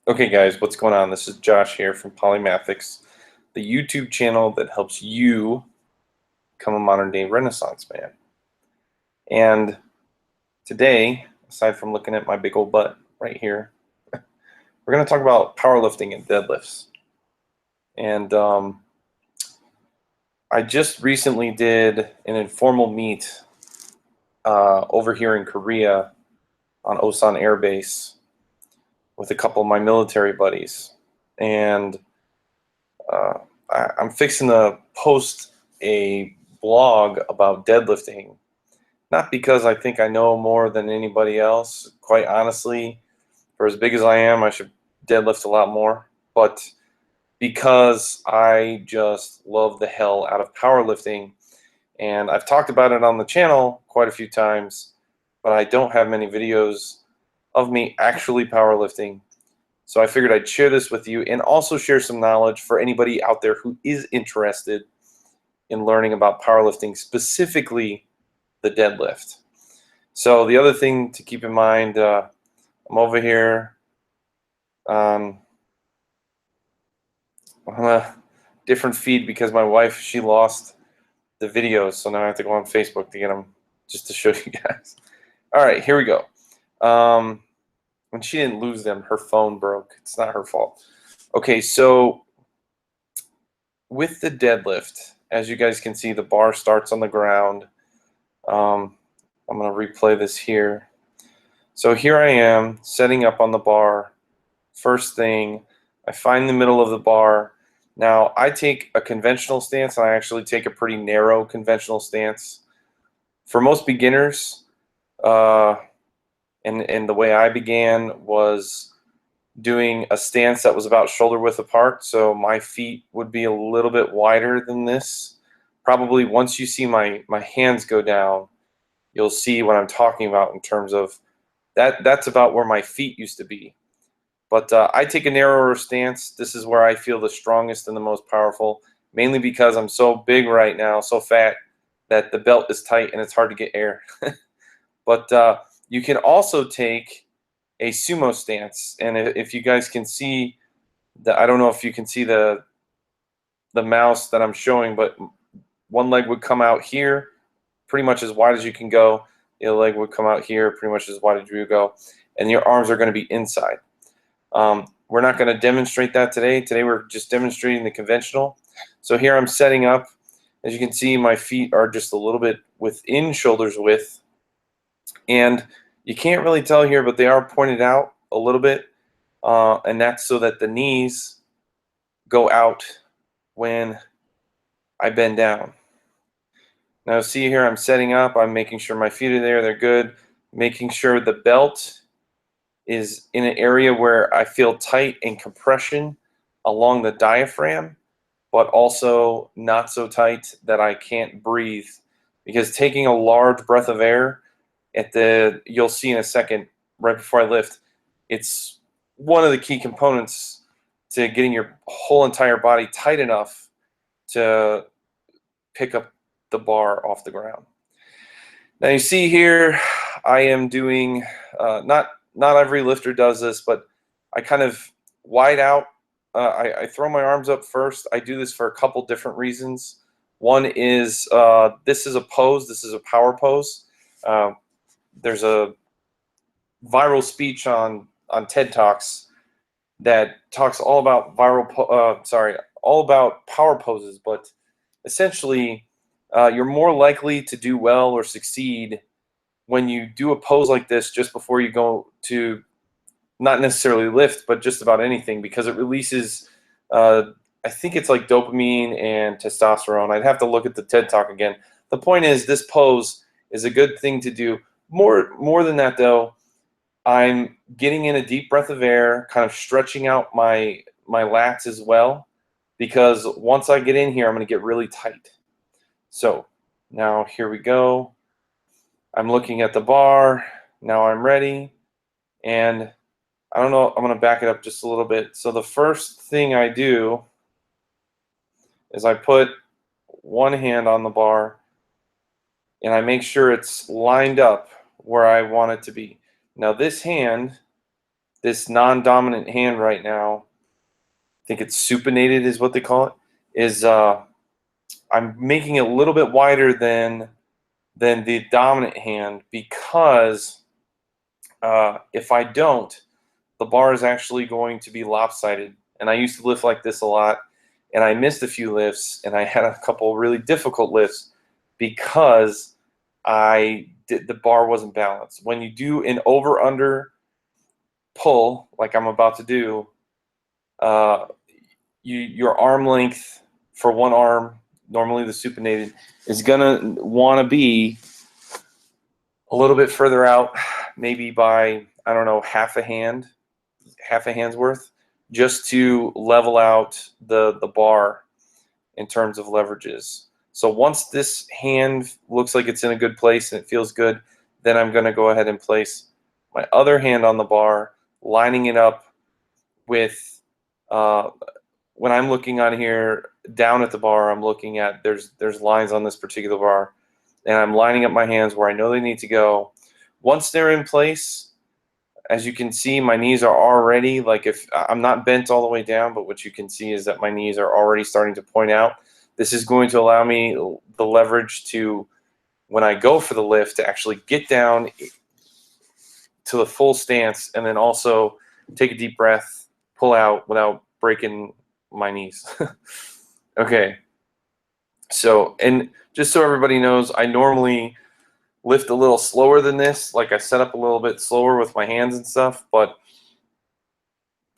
Okay guys, what's going on? This is Josh here from Polymathics, the YouTube channel that helps you become a modern day Renaissance man. And today, aside from looking at my big old butt right here, we're going to talk about powerlifting and deadlifts. And I just recently did an informal meet over here in Korea on Osan Air Base with a couple of my military buddies. And I'm fixing to post a blog about deadlifting, not because I think I know more than anybody else. Quite honestly, for as big as I am, I should deadlift a lot more, but because I just love the hell out of powerlifting. And I've talked about it on the channel quite a few times, but I don't have many videos of me actually powerlifting. So I figured I'd share this with you and also share some knowledge for anybody out there who is interested in learning about powerlifting, specifically the deadlift. So the other thing to keep in mind, I'm over here on a different feed because my wife, she lost the videos, so now I have to go on Facebook to get them just to show you guys. All right, here we go. When she didn't lose them, her phone broke. It's not her fault. Okay, so with the deadlift, as you guys can see, the bar starts on the ground. I'm going to replay this here. So here I am setting up on the bar. First thing, I find the middle of the bar. Now, I take a conventional stance, and I actually take a pretty narrow conventional stance. For most beginners, and the way I began was doing a stance that was about shoulder width apart, so my feet would be a little bit wider than this. Probably once you see my hands go down, you'll see what I'm talking about in terms of that's about where my feet used to be. But I take a narrower stance. This is where I feel the strongest and the most powerful, mainly because I'm so big right now, so fat, that the belt is tight and it's hard to get air. But you can also take a sumo stance, and if you guys can see I don't know if you can see the mouse that I'm showing, but one leg would come out here pretty much as wide as you can go. The other leg would come out here pretty much as wide as you go, and your arms are going to be inside. We're not going to demonstrate that today. Today we're just demonstrating the conventional. So here I'm setting up. As you can see, my feet are just a little bit within shoulder's width, and you can't really tell here, but they are pointed out a little bit, and that's so that the knees go out when I bend down. Now see here, I'm setting up, I'm making sure my feet are there, they're good, making sure the belt is in an area where I feel tight and compression along the diaphragm, but also not so tight that I can't breathe, because taking a large breath of air you'll see in a second, right before I lift, it's one of the key components to getting your whole entire body tight enough to pick up the bar off the ground. Now you see here, I am doing, not every lifter does this, but I kind of wide out. I throw my arms up first. I do this for a couple different reasons. One is this is a pose. This is a power pose. There's a viral speech on TED Talks that talks all about all about power poses, but essentially you're more likely to do well or succeed when you do a pose like this just before you go to not necessarily lift, but just about anything, because it releases I think it's like dopamine and testosterone. I'd have to look at the TED Talk again. The point is, this pose is a good thing to do. More than that, though, I'm getting in a deep breath of air, kind of stretching out my lats as well, because once I get in here, I'm going to get really tight. So now here we go. I'm looking at the bar. Now I'm ready. And I don't know, I'm going to back it up just a little bit. So the first thing I do is I put one hand on the bar, and I make sure it's lined up where I want it to be. Now this this non-dominant hand right now, I think it's supinated is what they call it, is I'm making it a little bit wider than the dominant hand, because if I don't, the bar is actually going to be lopsided. And I used to lift like this a lot, and I missed a few lifts, and I had a couple really difficult lifts because the bar wasn't balanced. When you do an over-under pull, like I'm about to do, your arm length for one arm, normally the supinated, is gonna want to be a little bit further out, maybe by, I don't know, half a hand's worth, just to level out the bar in terms of leverages. So once this hand looks like it's in a good place and it feels good, then I'm going to go ahead and place my other hand on the bar, lining it up with, when I'm looking on here down at the bar, I'm looking at, there's lines on this particular bar, and I'm lining up my hands where I know they need to go. Once they're in place, as you can see, my knees are already, like, if I'm not bent all the way down, but what you can see is that my knees are already starting to point out. This is going to allow me the leverage to, when I go for the lift, to actually get down to the full stance, and then also take a deep breath, pull out without breaking my knees. Okay. So, and just so everybody knows, I normally lift a little slower than this. Like, I set up a little bit slower with my hands and stuff, but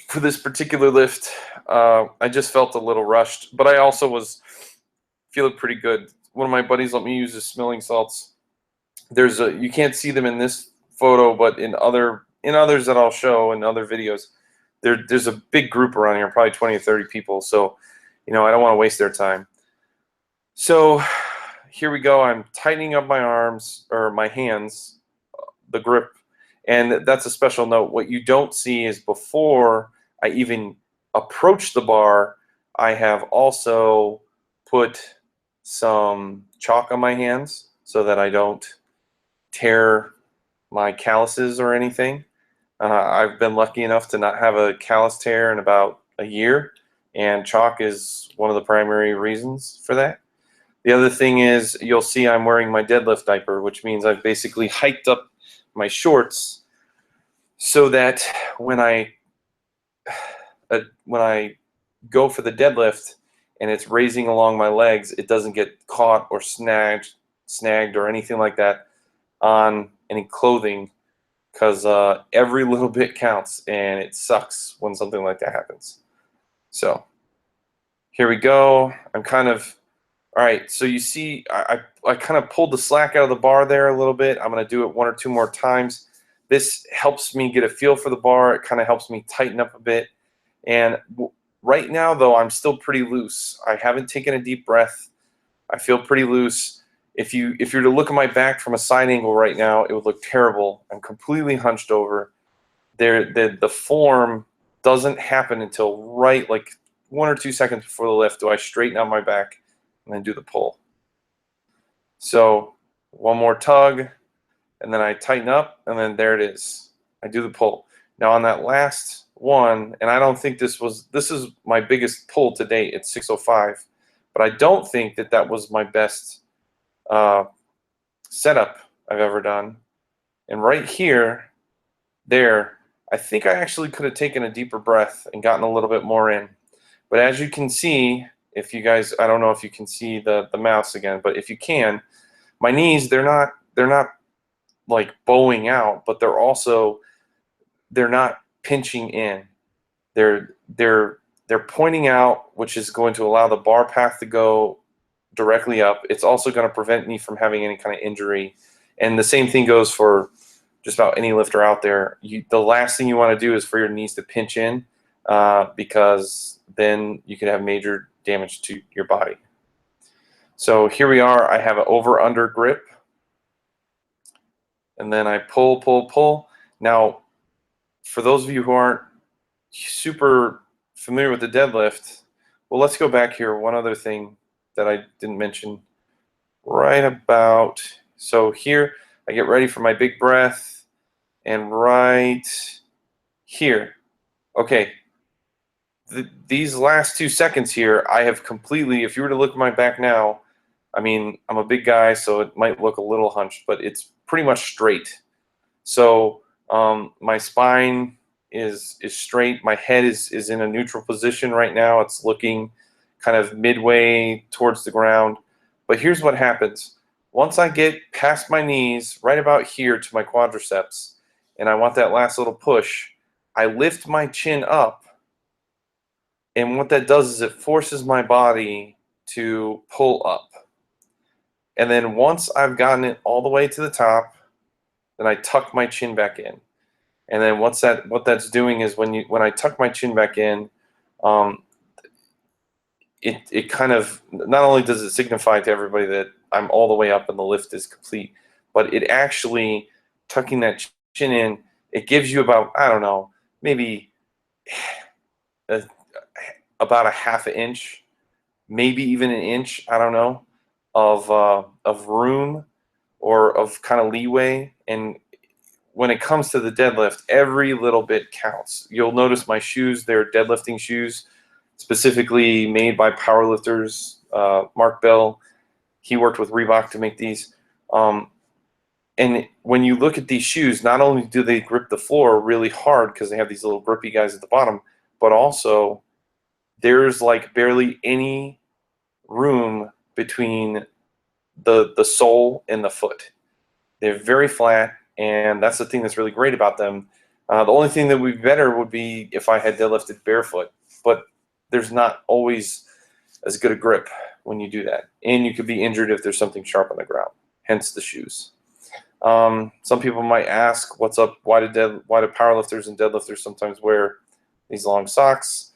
for this particular lift, I just felt a little rushed, but I also was feeling pretty good. One of my buddies let me use his smelling salts. You can't see them in this photo, but in others that I'll show in other videos, there's a big group around here, probably 20 or 30 people. So, I don't want to waste their time. So here we go. I'm tightening up my arms, or my hands, the grip. And that's a special note. What you don't see is, before I even approach the bar, I have also put some chalk on my hands so that I don't tear my calluses or anything. I've been lucky enough to not have a callus tear in about a year, and chalk is one of the primary reasons for that. The other thing is, you'll see I'm wearing my deadlift diaper, which means I've basically hiked up my shorts so that when I go for the deadlift and it's raising along my legs, it doesn't get caught or snagged or anything like that on any clothing, because every little bit counts, and it sucks when something like that happens. So here we go. I'm kind of, all right, so you see I kind of pulled the slack out of the bar there a little bit. I'm going to do it one or two more times. This helps me get a feel for the bar. It kind of helps me tighten up a bit. And right now, though, I'm still pretty loose. I haven't taken a deep breath. I feel pretty loose. If you were to look at my back from a side angle right now, it would look terrible. I'm completely hunched over. The form doesn't happen until right, like 1 or 2 seconds before the lift, do I straighten out my back and then do the pull. So one more tug, and then I tighten up, and then there it is. I do the pull. Now on that last one, and I don't think this is my biggest pull to date. It's 605, but I don't think that was my best setup I've ever done. And right here, I think I actually could have taken a deeper breath and gotten a little bit more in. But as you can see, if you guys, I don't know if you can see the mouse again, but if you can, my knees, they're not like bowing out, but they're not pinching in. They're pointing out, which is going to allow the bar path to go directly up. It's also going to prevent me from having any kind of injury. And the same thing goes for just about any lifter out there. The last thing you want to do is for your knees to pinch in, because then you could have major damage to your body. So here we are. I have an over-under grip, and then I pull, pull, pull. Now, for those of you who aren't super familiar with the deadlift, well, let's go back here. One other thing that I didn't mention right about, so here I get ready for my big breath, and right here. Okay, these last 2 seconds here, I have completely, if you were to look at my back now, I mean, I'm a big guy, so it might look a little hunched, but it's pretty much straight. So my spine is straight. My head is in a neutral position right now. It's looking kind of midway towards the ground. But here's what happens. Once I get past my knees, right about here to my quadriceps, and I want that last little push, I lift my chin up. And what that does is it forces my body to pull up. And then once I've gotten it all the way to the top, then I tuck my chin back in. And then what that's doing is when I tuck my chin back in, it kind of, not only does it signify to everybody that I'm all the way up and the lift is complete, but it actually, tucking that chin in, it gives you about, I don't know, maybe about a half an inch, maybe even an inch, I don't know, of room or of kind of leeway. And when it comes to the deadlift, every little bit counts. You'll notice my shoes, they're deadlifting shoes, specifically made by powerlifters. Mark Bell, he worked with Reebok to make these. And when you look at these shoes, not only do they grip the floor really hard because they have these little grippy guys at the bottom, but also there's like barely any room between the sole and the foot. They're very flat, and that's the thing that's really great about them. The only thing that would be better would be if I had deadlifted barefoot, but there's not always as good a grip when you do that. And you could be injured if there's something sharp on the ground, hence the shoes. Some people might ask, what's up? Why do powerlifters and deadlifters sometimes wear these long socks?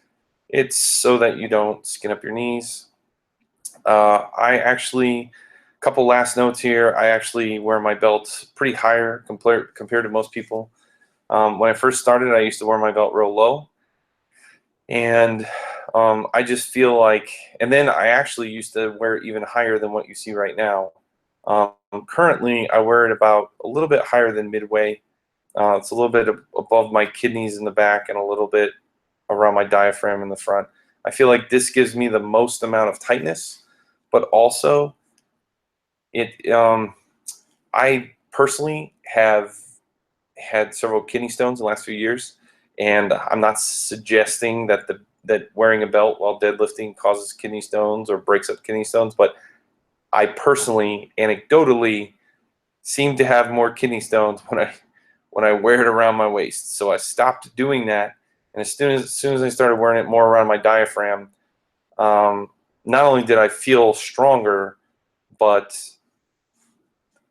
It's so that you don't skin up your knees. I actually, couple last notes here, I actually wear my belt pretty higher compared to most people. When I first started, I used to wear my belt real low. And I just feel like, and then I actually used to wear it even higher than what you see right now. Currently, I wear it about a little bit higher than midway. It's a little bit above my kidneys in the back and a little bit around my diaphragm in the front. I feel like this gives me the most amount of tightness, but also I personally have had several kidney stones in the last few years, and I'm not suggesting that that wearing a belt while deadlifting causes kidney stones or breaks up kidney stones, but I personally, anecdotally, seem to have more kidney stones when I wear it around my waist. So I stopped doing that, and as soon as I started wearing it more around my diaphragm, not only did I feel stronger, but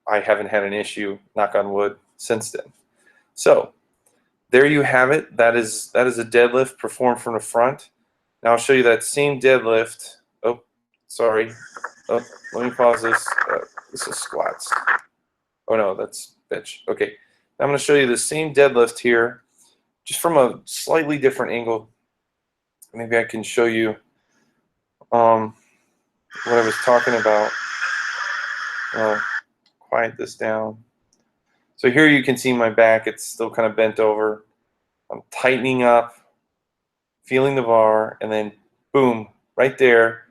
I haven't had an issue, knock on wood, since then. So there you have it. That is a deadlift performed from the front. Now I'll show you that same deadlift. Oh, sorry. Oh, let me pause this. This is squats. Oh no, that's bench. Okay. Now I'm going to show you the same deadlift here, just from a slightly different angle. Maybe I can show you what I was talking about. Quiet this down. So here you can see my back. It's still kind of bent over. I'm tightening up, feeling the bar, and then boom, right there,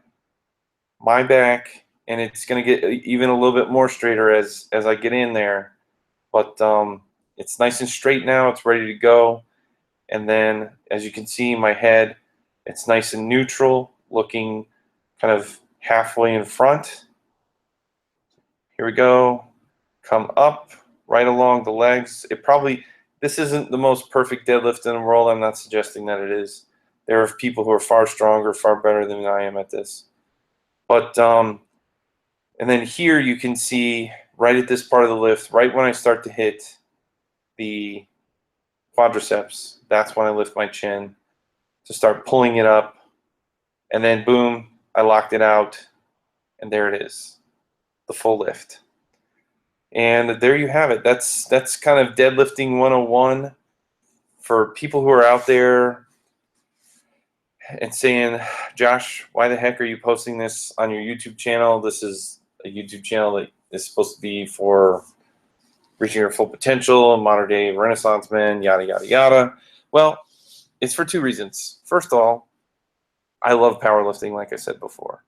my back, and it's going to get even a little bit more straighter as I get in there. But it's nice and straight now. It's ready to go. And then, as you can see, my head, it's nice and neutral, looking kind of halfway in front. Here we go. Come up right along the legs. This isn't the most perfect deadlift in the world. I'm not suggesting that it is. There are people who are far stronger, far better than I am at this. But, and then here you can see right at this part of the lift, right when I start to hit the quadriceps, that's when I lift my chin to start pulling it up. And then boom, I locked it out, and there it is, the full lift. And there you have it. That's kind of deadlifting 101 for people who are out there and saying, Josh, why the heck are you posting this on your YouTube channel? This is a YouTube channel that is supposed to be for reaching your full potential, modern day Renaissance men, yada, yada, yada. Well, it's for two reasons. First of all, I love powerlifting, like I said before.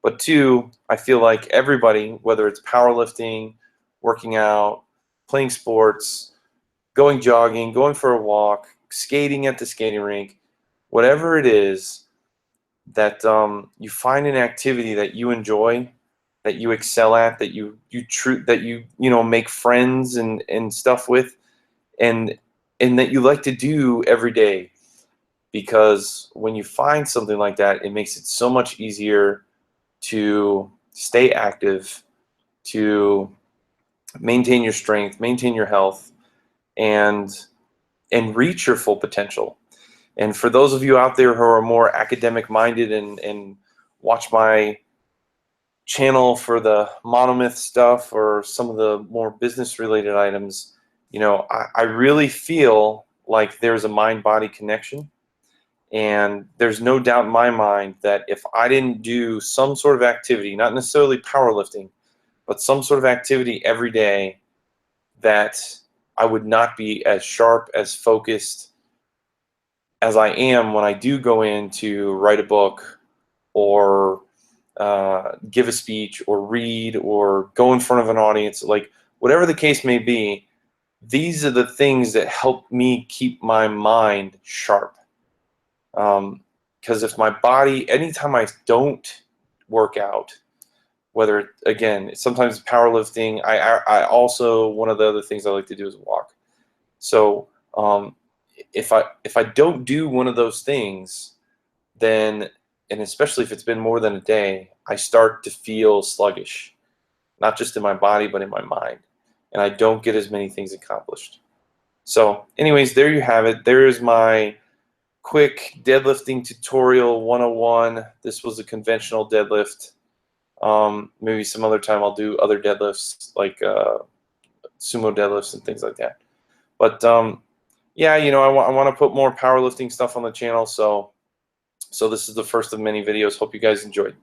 But two, I feel like everybody, whether it's powerlifting, working out, playing sports, going jogging, going for a walk, skating at the skating rink, whatever it is, that you find an activity that you enjoy, that you excel at, that you make friends and stuff with, and that you like to do every day. Because when you find something like that, it makes it so much easier to stay active, to maintain your strength, maintain your health, and reach your full potential. And for those of you out there who are more academic minded and watch my channel for the monomyth stuff or some of the more business related items, I really feel like there's a mind-body connection. And there's no doubt in my mind that if I didn't do some sort of activity, not necessarily powerlifting, but some sort of activity every day, that I would not be as sharp, as focused as I am when I do go in to write a book or give a speech or read or go in front of an audience. Like, whatever the case may be, these are the things that help me keep my mind sharp. Because if my body, anytime I don't work out, whether, again, sometimes powerlifting, I also, one of the other things I like to do is walk. So if I don't do one of those things, then, and especially if it's been more than a day, I start to feel sluggish, not just in my body, but in my mind. And I don't get as many things accomplished. So anyways, there you have it. There is my quick deadlifting tutorial 101. This was a conventional deadlift. Maybe some other time I'll do other deadlifts, like sumo deadlifts and things like that. But yeah, I want to put more powerlifting stuff on the channel. So this is the first of many videos. Hope you guys enjoyed.